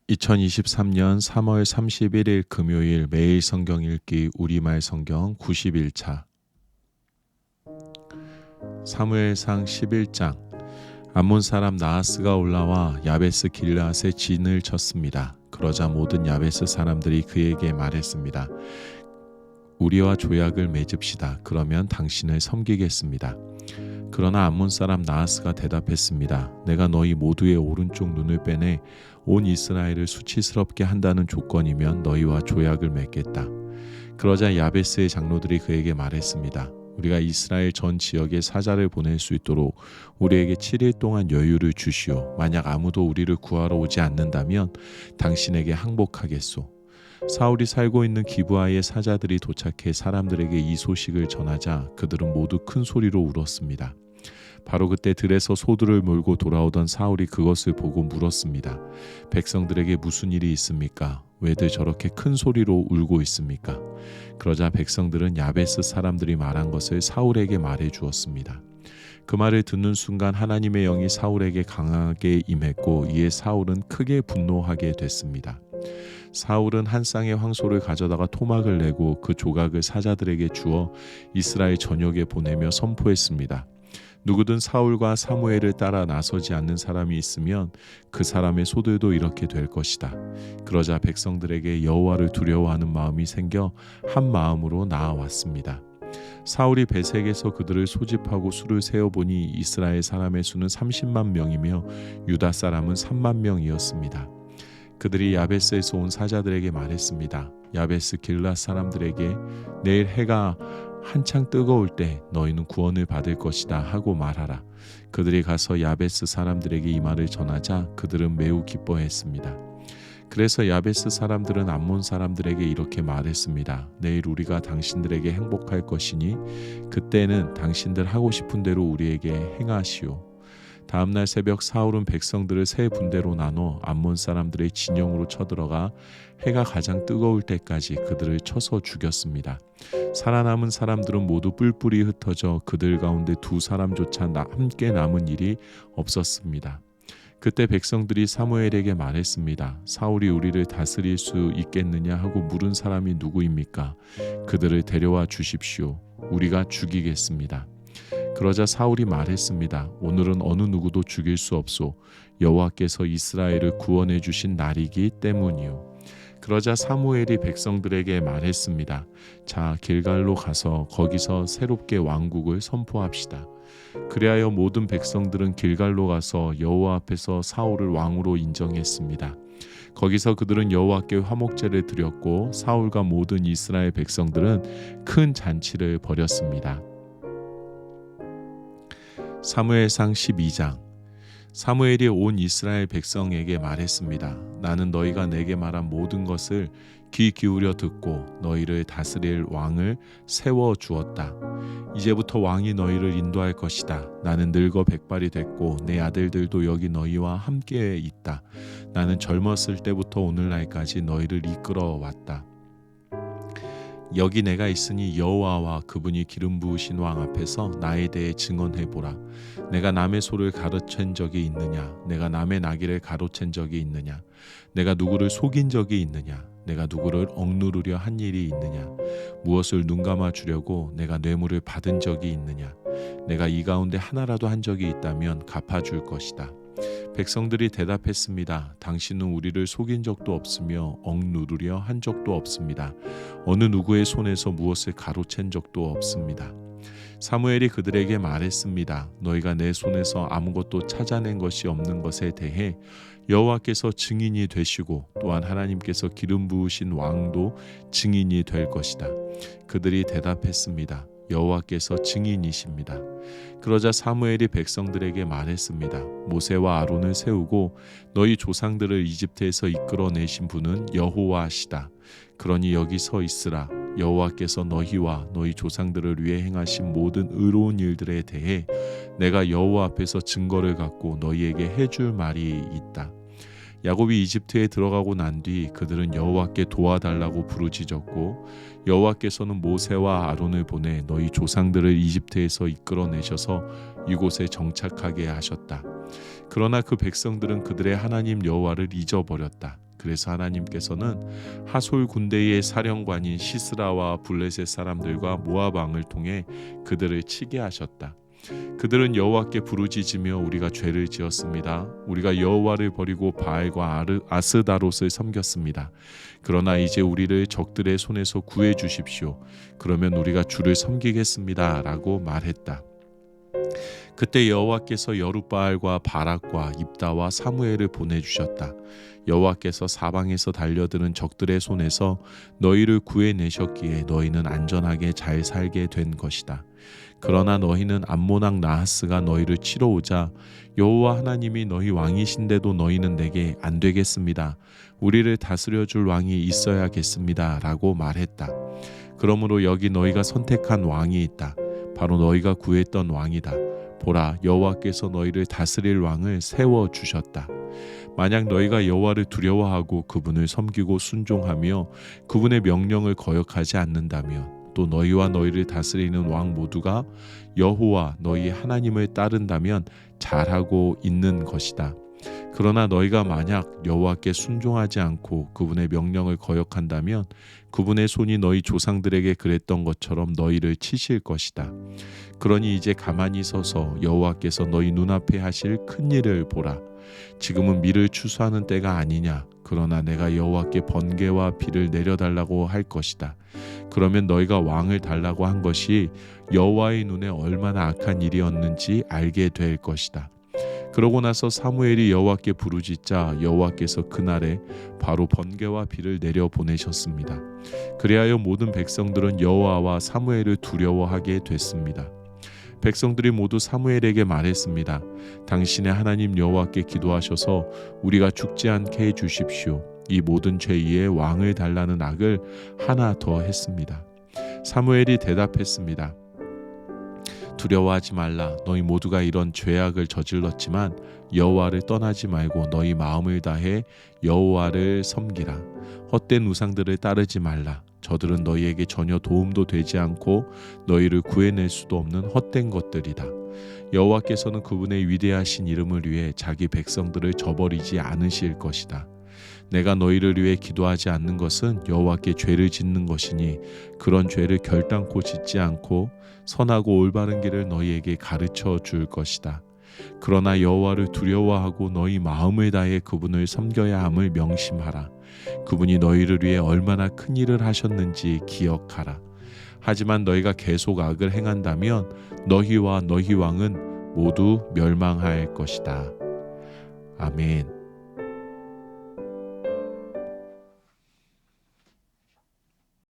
2023년 3월 31일 금요일 매일 성경 읽기 우리말 성경 91차 사무엘상 11장. 암몬 사람 나하스가 올라와 야베스 길앗에 진을 쳤습니다. 그러자 모든 야베스 사람들이 그에게 말했습니다. 우리와 조약을 맺읍시다. 그러면 당신을 섬기겠습니다. 그러나 암몬 사람 나하스가 대답했습니다. 내가 너희 모두의 오른쪽 눈을 빼내 온 이스라엘을 수치스럽게 한다는 조건이면 너희와 조약을 맺겠다. 그러자 야베스의 장로들이 그에게 말했습니다. 우리가 이스라엘 전 지역에 사자를 보낼 수 있도록 우리에게 7일 동안 여유를 주시오. 만약 아무도 우리를 구하러 오지 않는다면 당신에게 항복하겠소. 사울이 살고 있는 기브아의 사자들이 도착해 사람들에게 이 소식을 전하자 그들은 모두 큰 소리로 울었습니다. 바로 그때 들에서 소들을 몰고 돌아오던 사울이 그것을 보고 물었습니다. 백성들에게 무슨 일이 있습니까? 왜들 저렇게 큰 소리로 울고 있습니까? 그러자 백성들은 야베스 사람들이 말한 것을 사울에게 말해 주었습니다. 그 말을 듣는 순간 하나님의 영이 사울에게 강하게 임했고 이에 사울은 크게 분노하게 됐습니다. 사울은 한 쌍의 황소를 가져다가 토막을 내고 그 조각을 사자들에게 주어 이스라엘 전역에 보내며 선포했습니다. 누구든 사울과 사무엘을 따라 나서지 않는 사람이 있으면 그 사람의 소들도 이렇게 될 것이다. 그러자 백성들에게 여호와를 두려워하는 마음이 생겨 한 마음으로 나아왔습니다. 사울이 베색에서 그들을 소집하고 수를 세어보니 이스라엘 사람의 수는 30만 명이며 유다 사람은 3만 명이었습니다. 그들이 야베스에서 온 사자들에게 말했습니다. 야베스 길앗 사람들에게 내일 해가 한창 뜨거울 때 너희는 구원을 받을 것이다 하고 말하라. 그들이 가서 야베스 사람들에게 이 말을 전하자 그들은 매우 기뻐했습니다. 그래서 야베스 사람들은 암몬 사람들에게 이렇게 말했습니다. 내일 우리가 당신들에게 행복할 것이니 그때는 당신들 하고 싶은 대로 우리에게 행하시오. 다음날 새벽 사울은 백성들을 세 군대로 나눠 암몬 사람들의 진영으로 쳐들어가 해가 가장 뜨거울 때까지 그들을 쳐서 죽였습니다. 살아남은 사람들은 모두 뿔뿔이 흩어져 그들 가운데 두 사람조차 함께 남은 일이 없었습니다. 그때 백성들이 사무엘에게 말했습니다. 사울이 우리를 다스릴 수 있겠느냐 하고 물은 사람이 누구입니까? 그들을 데려와 주십시오. 우리가 죽이겠습니다. 그러자 사울이 말했습니다. 오늘은 어느 누구도 죽일 수 없소. 여호와께서 이스라엘을 구원해 주신 날이기 때문이요. 그러자 사무엘이 백성들에게 말했습니다. 자, 길갈로 가서 거기서 새롭게 왕국을 선포합시다. 그리하여 모든 백성들은 길갈로 가서 여호와 앞에서 사울을 왕으로 인정했습니다. 거기서 그들은 여호와께 화목제를 드렸고 사울과 모든 이스라엘 백성들은 큰 잔치를 벌였습니다. 사무엘상 12장. 사무엘이 온 이스라엘 백성에게 말했습니다. 나는 너희가 내게 말한 모든 것을 귀 기울여 듣고 너희를 다스릴 왕을 세워 주었다. 이제부터 왕이 너희를 인도할 것이다. 나는 늙어 백발이 됐고 내 아들들도 여기 너희와 함께 있다. 나는 젊었을 때부터 오늘날까지 너희를 이끌어 왔다. 여기 내가 있으니 여호와와 그분이 기름 부으신 왕 앞에서 나에 대해 증언해 보라. 내가 남의 소를 가로챈 적이 있느냐? 내가 남의 나귀를 가로챈 적이 있느냐? 내가 누구를 속인 적이 있느냐? 내가 누구를 억누르려 한 일이 있느냐? 무엇을 눈감아 주려고 내가 뇌물을 받은 적이 있느냐? 내가 이 가운데 하나라도 한 적이 있다면 갚아줄 것이다. 백성들이 대답했습니다. 당신은 우리를 속인 적도 없으며 억누르려 한 적도 없습니다. 어느 누구의 손에서 무엇을 가로챈 적도 없습니다. 사무엘이 그들에게 말했습니다. 너희가 내 손에서 아무것도 찾아낸 것이 없는 것에 대해 여호와께서 증인이 되시고 또한 하나님께서 기름 부으신 왕도 증인이 될 것이다. 그들이 대답했습니다. 여호와께서 증인이십니다. 그러자 사무엘이 백성들에게 말했습니다. 모세와 아론을 세우고 너희 조상들을 이집트에서 이끌어내신 분은 여호와시다. 그러니 여기 서 있으라. 여호와께서 너희와 너희 조상들을 위해 행하신 모든 의로운 일들에 대해 내가 여호와 앞에서 증거를 갖고 너희에게 해줄 말이 있다. 야곱이 이집트에 들어가고 난 뒤 그들은 여호와께 도와달라고 부르짖었고 여호와께서는 모세와 아론을 보내 너희 조상들을 이집트에서 이끌어내셔서 이곳에 정착하게 하셨다. 그러나 그 백성들은 그들의 하나님 여호와를 잊어버렸다. 그래서 하나님께서는 하솔 군대의 사령관인 시스라와 블레셋 사람들과 모압 왕을 통해 그들을 치게 하셨다. 그들은 여호와께 부르짖으며 우리가 죄를 지었습니다. 우리가 여호와를 버리고 바알과 아스다롯을 섬겼습니다. 그러나 이제 우리를 적들의 손에서 구해 주십시오. 그러면 우리가 주를 섬기겠습니다. 라고 말했다. 그때 여호와께서 여룻바알과 바락과 입다와 사무엘을 보내주셨다. 여호와께서 사방에서 달려드는 적들의 손에서 너희를 구해내셨기에 너희는 안전하게 잘 살게 된 것이다. 그러나 너희는 암몬 왕 나하스가 너희를 치러 오자 여호와 하나님이 너희 왕이신데도 너희는 내게 안 되겠습니다. 우리를 다스려 줄 왕이 있어야겠습니다. 라고 말했다. 그러므로 여기 너희가 선택한 왕이 있다. 바로 너희가 구했던 왕이다. 보라, 여호와께서 너희를 다스릴 왕을 세워 주셨다. 만약 너희가 여호와를 두려워하고 그분을 섬기고 순종하며 그분의 명령을 거역하지 않는다면 또 너희와 너희를 다스리는 왕 모두가 여호와 너희 하나님을 따른다면 잘하고 있는 것이다. 그러나 너희가 만약 여호와께 순종하지 않고 그분의 명령을 거역한다면 그분의 손이 너희 조상들에게 그랬던 것처럼 너희를 치실 것이다. 그러니 이제 가만히 서서 여호와께서 너희 눈앞에 하실 큰 일을 보라. 지금은 밀을 추수하는 때가 아니냐. 그러나 내가 여호와께 번개와 비를 내려달라고 할 것이다. 그러면 너희가 왕을 달라고 한 것이 여호와의 눈에 얼마나 악한 일이었는지 알게 될 것이다. 그러고 나서 사무엘이 여호와께 부르짖자 여호와께서 그날에 바로 번개와 비를 내려 보내셨습니다. 그리하여 모든 백성들은 여호와와 사무엘을 두려워하게 됐습니다. 백성들이 모두 사무엘에게 말했습니다. 당신의 하나님 여호와께 기도하셔서 우리가 죽지 않게 해주십시오. 이 모든 죄의 왕을 달라는 악을 하나 더 했습니다. 사무엘이 대답했습니다. 두려워하지 말라. 너희 모두가 이런 죄악을 저질렀지만 여호와를 떠나지 말고 너희 마음을 다해 여호와를 섬기라. 헛된 우상들을 따르지 말라. 저들은 너희에게 전혀 도움도 되지 않고 너희를 구해낼 수도 없는 헛된 것들이다. 여호와께서는 그분의 위대하신 이름을 위해 자기 백성들을 저버리지 않으실 것이다. 내가 너희를 위해 기도하지 않는 것은 여호와께 죄를 짓는 것이니 그런 죄를 결단코 짓지 않고 선하고 올바른 길을 너희에게 가르쳐 줄 것이다. 그러나 여호와를 두려워하고 너희 마음을 다해 그분을 섬겨야 함을 명심하라. 그분이 너희를 위해 얼마나 큰 일을 하셨는지 기억하라. 하지만 너희가 계속 악을 행한다면 너희와 너희 왕은 모두 멸망할 것이다. 아멘.